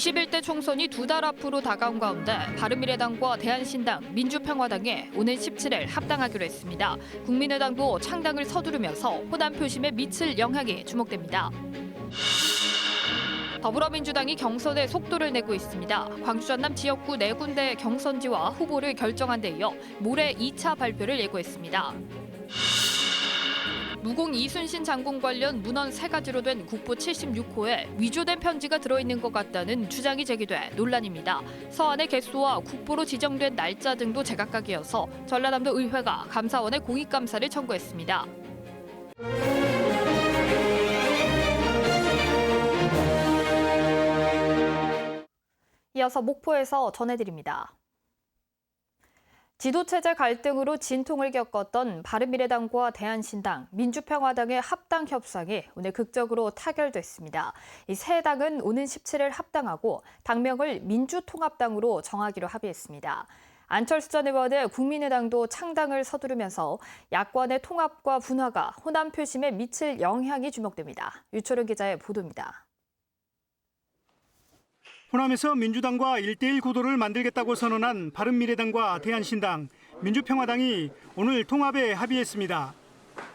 21대 총선이 두 달 앞으로 다가온 가운데 바른미래당과 대한신당, 민주평화당이 오는 17일 합당하기로 했습니다. 국민의당도 창당을 서두르면서 호남 표심에 미칠 영향이 주목됩니다. 더불어민주당이 경선에 속도를 내고 있습니다. 광주 전남 지역구 4군데 경선지와 후보를 결정한 데 이어 모레 2차 발표를 예고했습니다. 무공 이순신 장군 관련 문헌 3가지로 된 국보 76호에 위조된 편지가 들어있는 것 같다는 주장이 제기돼 논란입니다. 서한의 개수와 국보로 지정된 날짜 등도 제각각이어서 전라남도 의회가 감사원에 공익감사를 청구했습니다. 이어서 목포에서 전해드립니다. 지도체제 갈등으로 진통을 겪었던 바른미래당과 대한신당, 민주평화당의 합당 협상이 오늘 극적으로 타결됐습니다. 이 세 당은 오는 17일 합당하고 당명을 민주통합당으로 정하기로 합의했습니다. 안철수 전 의원의 국민의당도 창당을 서두르면서 야권의 통합과 분화가 호남 표심에 미칠 영향이 주목됩니다. 유초롱 기자의 보도입니다. 호남에서 민주당과 1대1 구도를 만들겠다고 선언한 바른미래당과 대한신당, 민주평화당이 오늘 통합에 합의했습니다.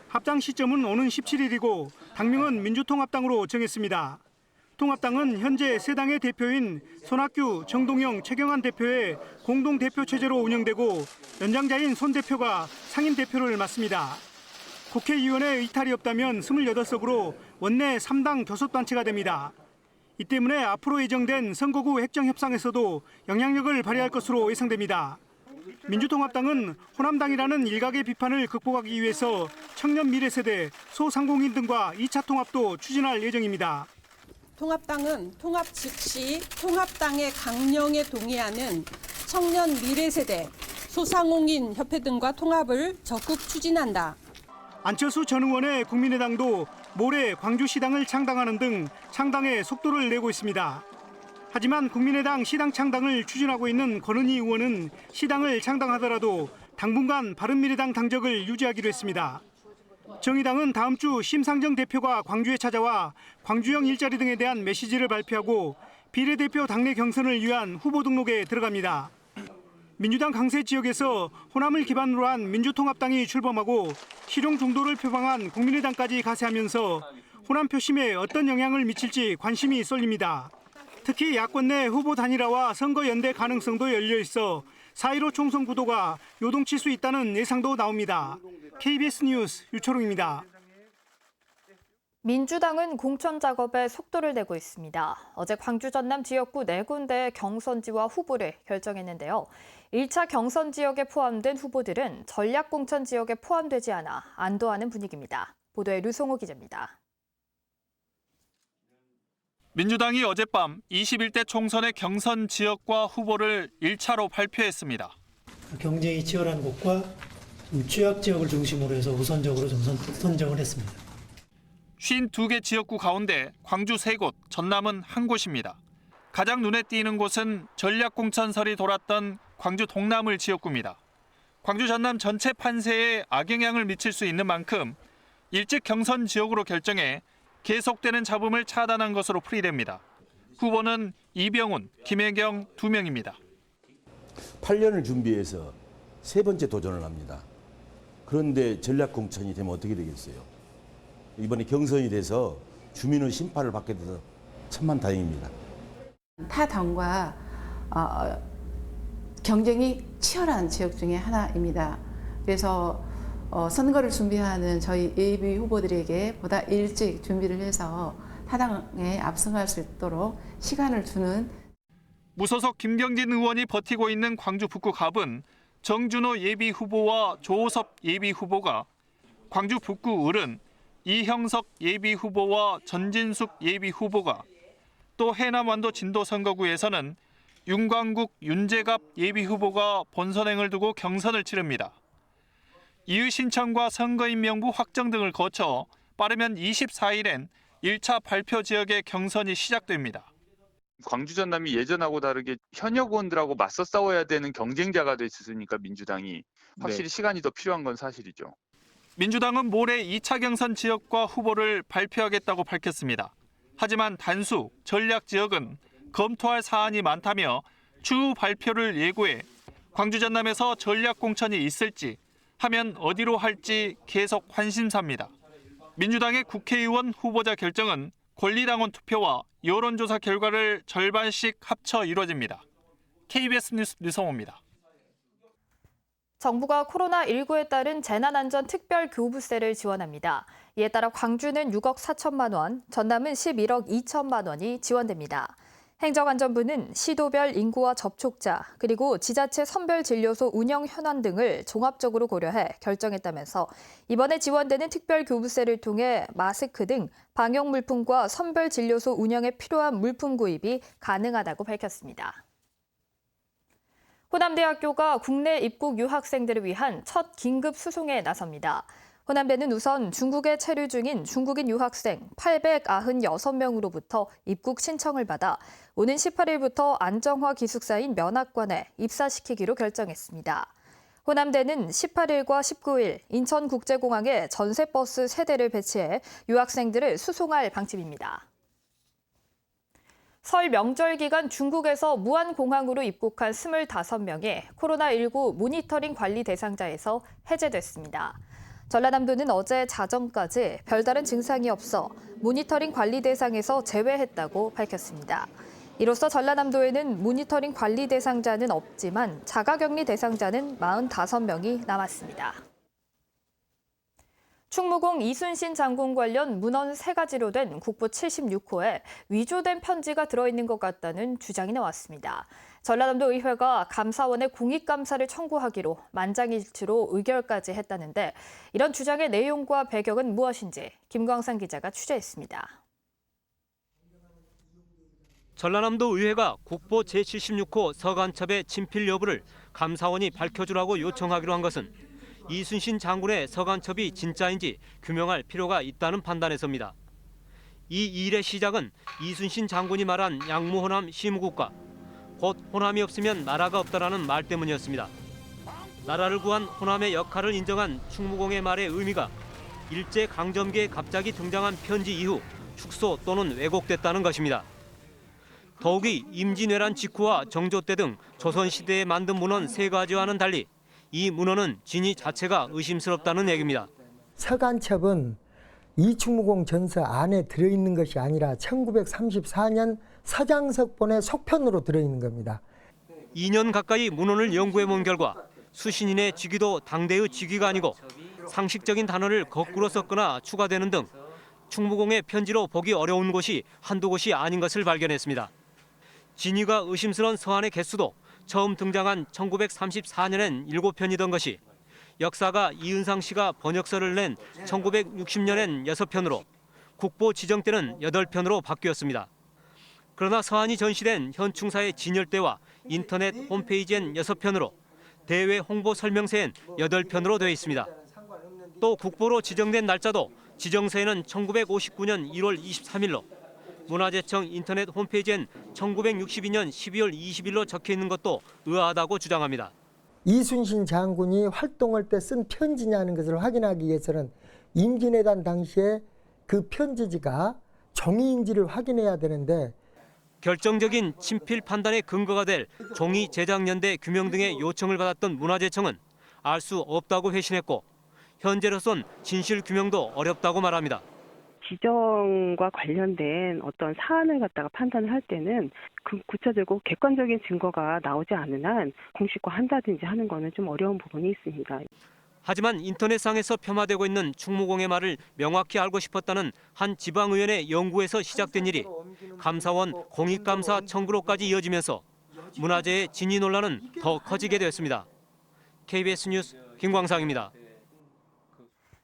합당 시점은 오는 17일이고 당명은 민주통합당으로 정했습니다. 통합당은 현재 세 당의 대표인 손학규, 정동영, 최경환 대표의 공동대표 체제로 운영되고 연장자인 손 대표가 상임대표를 맡습니다. 국회의원의 이탈이 없다면 28석으로 원내 3당 교섭단체가 됩니다. 이 때문에 앞으로 예정된 선거구 핵정협상에서도 영향력을 발휘할 것으로 예상됩니다. 민주통합당은 호남당이라는 일각의 비판을 극복하기 위해서 청년 미래세대, 소상공인 등과 2차 통합도 추진할 예정입니다. 통합당은 통합 즉시 통합당의 강령에 동의하는 청년 미래세대, 소상공인 협회 등과 통합을 적극 추진한다. 안철수 전 의원의 국민의당도 모레 광주시당을 창당하는 등 창당에 속도를 내고 있습니다. 하지만 국민의당 시당 창당을 추진하고 있는 권은희 의원은 시당을 창당하더라도 당분간 바른미래당 당적을 유지하기로 했습니다. 정의당은 다음 주 심상정 대표가 광주에 찾아와 광주형 일자리 등에 대한 메시지를 발표하고 비례대표 당내 경선을 위한 후보 등록에 들어갑니다. 민주당 강세 지역에서 호남을 기반으로 한 민주통합당이 출범하고 실용 중도를 표방한 국민의당까지 가세하면서 호남 표심에 어떤 영향을 미칠지 관심이 쏠립니다. 특히 야권 내 후보 단일화와 선거 연대 가능성도 열려 있어 4.15 총선 구도가 요동칠 수 있다는 예상도 나옵니다. KBS 뉴스 유초롱입니다. 민주당은 공천 작업에 속도를 내고 있습니다. 어제 광주 전남 지역구 4군데의 경선지와 후보를 결정했는데요. 1차 경선 지역에 포함된 후보들은 전략 공천 지역에 포함되지 않아 안도하는 분위기입니다. 보도에 류송호 기자입니다. 민주당이 어젯밤 21대 총선의 경선 지역과 후보를 1차로 발표했습니다. 경쟁이 치열한 곳과 취약 지역을 중심으로 해서 우선적으로 좀 선정을 했습니다. 52개 지역구 가운데 광주 3곳, 전남은 1곳입니다. 가장 눈에 띄는 곳은 전략공천설이 돌았던 광주 동남을 지역구입니다. 광주 전남 전체 판세에 악영향을 미칠 수 있는 만큼 일찍 경선 지역으로 결정해 계속되는 잡음을 차단한 것으로 풀이됩니다. 후보는 이병훈, 김혜경 2명입니다. 8년을 준비해서 세 번째 도전을 합니다. 그런데 전략공천이 되면 어떻게 되겠어요? 이번에 경선이 돼서 주민의 심판을 받게 돼서 천만다행입니다. 타 당과 경쟁이 치열한 지역 중에 하나입니다. 그래서 선거를 준비하는 저희 예비 후보들에게 보다 일찍 준비를 해서 타당에 압승할 수 있도록 시간을 주는. 무소속 김경진 의원이 버티고 있는 광주 북구 갑은 정준호 예비 후보와 조호섭 예비 후보가, 광주 북구 을은 이형석 예비 후보와 전진숙 예비 후보가, 또 해남 완도 진도 선거구에서는 윤광국 윤재갑 예비 후보가 본선행을 두고 경선을 치릅니다. 이의 신청과 선거인 명부 확정 등을 거쳐 빠르면 24일엔 1차 발표 지역의 경선이 시작됩니다. 광주 전남이 예전하고 다르게 현역 의원들하고 맞서 싸워야 되는 경쟁자가 됐으니까 민주당이 확실히 시간이 더 필요한 건 사실이죠. 민주당은 모레 2차 경선 지역과 후보를 발표하겠다고 밝혔습니다. 하지만 단수, 전략 지역은 검토할 사안이 많다며 추후 발표를 예고해 광주 전남에서 전략 공천이 있을지 하면 어디로 할지 계속 관심사입니다. 민주당의 국회의원 후보자 결정은 권리당원 투표와 여론조사 결과를 절반씩 합쳐 이루어집니다. KBS 뉴스 류성호입니다. 정부가 코로나19에 따른 재난안전특별교부세를 지원합니다. 이에 따라 광주는 6억 4천만 원, 전남은 11억 2천만 원이 지원됩니다. 행정안전부는 시도별 인구와 접촉자, 그리고 지자체 선별진료소 운영 현황 등을 종합적으로 고려해 결정했다면서 이번에 지원되는 특별교부세를 통해 마스크 등 방역물품과 선별진료소 운영에 필요한 물품 구입이 가능하다고 밝혔습니다. 호남대학교가 국내 입국 유학생들을 위한 첫 긴급 수송에 나섭니다. 호남대는 우선 중국에 체류 중인 중국인 유학생 896명으로부터 입국 신청을 받아 오는 18일부터 안정화 기숙사인 면학관에 입사시키기로 결정했습니다. 호남대는 18일과 19일 인천국제공항에 전세버스 3대를 배치해 유학생들을 수송할 방침입니다. 설 명절 기간 중국에서 무안공항으로 입국한 25명이 코로나19 모니터링 관리 대상자에서 해제됐습니다. 전라남도는 어제 자정까지 별다른 증상이 없어 모니터링 관리 대상에서 제외했다고 밝혔습니다. 이로써 전라남도에는 모니터링 관리 대상자는 없지만 자가격리 대상자는 45명이 남았습니다. 충무공 이순신 장군 관련 문헌 3가지로 된 국보 76호에 위조된 편지가 들어있는 것 같다는 주장이 나왔습니다. 전라남도 의회가 감사원에 공익감사를 청구하기로 만장일치로 의결까지 했다는데 이런 주장의 내용과 배경은 무엇인지 김광상 기자가 취재했습니다. 전라남도 의회가 국보 제76호 서간첩의 친필 여부를 감사원이 밝혀주라고 요청하기로 한 것은 이순신 장군의 서간첩이 진짜인지 규명할 필요가 있다는 판단에서입니다. 이 일의 시작은 이순신 장군이 말한 양무호남 시무국가, 곧 호남이 없으면 나라가 없다라는 말 때문이었습니다. 나라를 구한 호남의 역할을 인정한 충무공의 말의 의미가 일제강점기에 갑자기 등장한 편지 이후 축소 또는 왜곡됐다는 것입니다. 더욱이 임진왜란 직후와 정조 때 등 조선시대에 만든 문헌 3가지와는 달리 이 문헌은 진위 자체가 의심스럽다는 얘기입니다. 서간첩은 이충무공 전서 안에 들어있는 것이 아니라 1934년 서장석본의 속편으로 들어있는 겁니다. 2년 가까이 문헌을 연구해본 결과 수신인의 직위도 당대의 직위가 아니고 상식적인 단어를 거꾸로 썼거나 추가되는 등 충무공의 편지로 보기 어려운 곳이 한두 곳이 아닌 것을 발견했습니다. 진위가 의심스러운 서한의 개수도 처음 등장한 1934년엔 7편이던 것이 역사가 이은상 씨가 번역서를 낸 1960년엔 6편으로 국보 지정 때는 8편으로 바뀌었습니다. 그러나 서한이 전시된 현충사의 진열대와 인터넷 홈페이지엔 6편으로 대외 홍보 설명서엔 8편으로 되어 있습니다. 또 국보로 지정된 날짜도 지정서에는 1959년 1월 23일로 문화재청 인터넷 홈페이지엔 1962년 12월 20일로 적혀 있는 것도 의아하다고 주장합니다. 이순신 장군이 활동할 때 쓴 편지냐는 것을 확인하기 위해서는 임진왜란 당시에 그 편지지가 종이인지를 확인해야 되는데 결정적인 친필 판단의 근거가 될 종이 제작 연대 규명 등의 요청을 받았던 문화재청은 알 수 없다고 회신했고 현재로선 진실 규명도 어렵다고 말합니다. 지정과 관련된 어떤 사안을 갖다가 판단을 할 때는 그 구체적이고 객관적인 증거가 나오지 않는 한 공식화한다든지 하는 거는 좀 어려운 부분이 있습니다. 하지만 인터넷상에서 폄하되고 있는 충무공의 말을 명확히 알고 싶었다는 한 지방의원의 연구에서 시작된 일이 감사원 공익감사 청구로까지 이어지면서 문화재의 진위 논란은 더 커지게 됐습니다. KBS 뉴스 김광상입니다.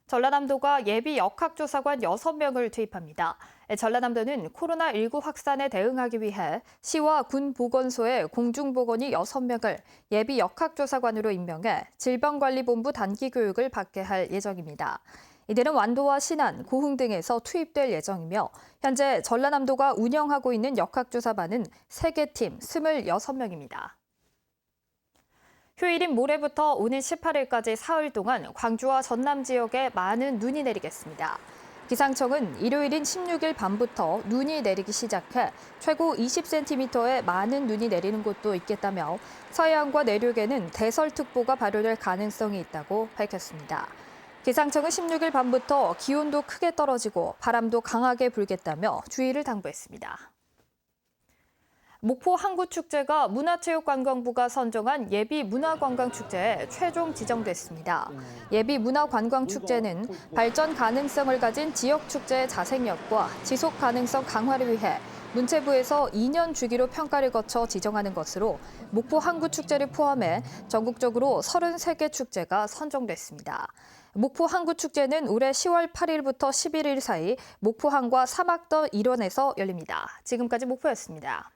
전라남도가 예비 역학조사관 6명을 투입합니다. 전라남도는 코로나19 확산에 대응하기 위해 시와 군 보건소의 공중보건이 6명을 예비 역학조사관으로 임명해 질병관리본부 단기 교육을 받게 할 예정입니다. 이들은 완도와 신안, 고흥 등에서 투입될 예정이며 현재 전라남도가 운영하고 있는 역학조사반은 3개 팀 26명입니다. 휴일인 모레부터 오는 18일까지 사흘 동안 광주와 전남 지역에 많은 눈이 내리겠습니다. 기상청은 일요일인 16일 밤부터 눈이 내리기 시작해 최고 20cm의 많은 눈이 내리는 곳도 있겠다며 서해안과 내륙에는 대설특보가 발효될 가능성이 있다고 밝혔습니다. 기상청은 16일 밤부터 기온도 크게 떨어지고 바람도 강하게 불겠다며 주의를 당부했습니다. 목포 항구축제가 문화체육관광부가 선정한 예비문화관광축제에 최종 지정됐습니다. 예비문화관광축제는 발전 가능성을 가진 지역축제의 자생력과 지속 가능성 강화를 위해 문체부에서 2년 주기로 평가를 거쳐 지정하는 것으로 목포 항구축제를 포함해 전국적으로 33개 축제가 선정됐습니다. 목포 항구축제는 올해 10월 8일부터 11일 사이 목포항과 사막더 일원에서 열립니다. 지금까지 목포였습니다.